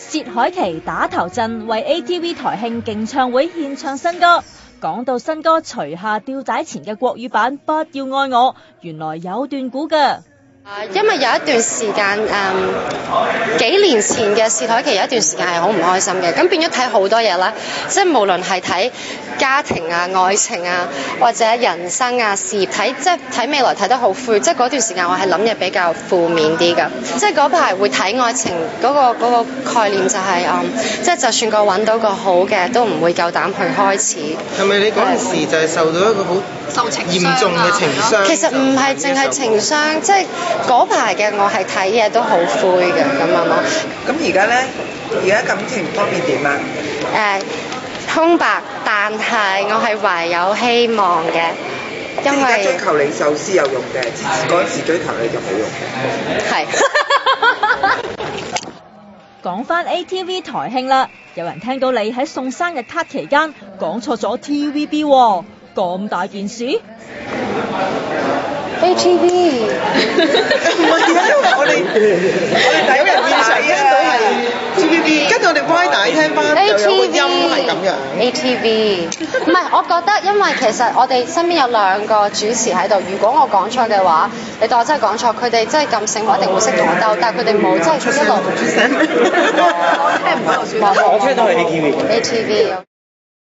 薛凱琪打頭陣為 ATV 台慶競唱會獻唱新歌。講到新歌除下吊帶前嘅國語版《不要愛我》，原來有段故㗎。因為有一段時間幾年前嘅薛凱琪有一段時間係好唔開心嘅，咁變咗睇好多嘢啦，即係無論係睇家庭啊、愛情啊，或者人生啊、事業，即係睇未來睇得好灰，即係嗰段時間我係諗嘢比較負面啲㗎，即係嗰排會睇愛情嗰個概念就係即係就算個揾到個好嘅，都唔會夠膽去開始。係咪你嗰陣時就係受到一個好嚴重嘅情傷？其實唔係淨係情傷，即係嗰排嘅我係睇嘢都好灰嘅咁樣咯。咁而家咧，而家感情方面點啊？空白，但係我係懷有希望嘅，因為追求你首詩有用嘅，嗰陣時追求你就冇用嘅。係。講返 ATV 台慶啦，有人聽到你喺送生日卡期間講錯咗 TVB 喎，咁大件事？ ATV 唔係啊，因為我哋有人現場聽到係 TVB， 跟住我哋歪帶聽翻就有個音係咁樣。ATV 唔係，我覺得因為其實我哋身邊有兩個主持喺度，如果我講錯嘅話，你當我真係講錯，佢哋真係咁醒，我一定會識同我鬥，但係佢哋冇，真係一路。我聽唔到，我聽到係 ATV。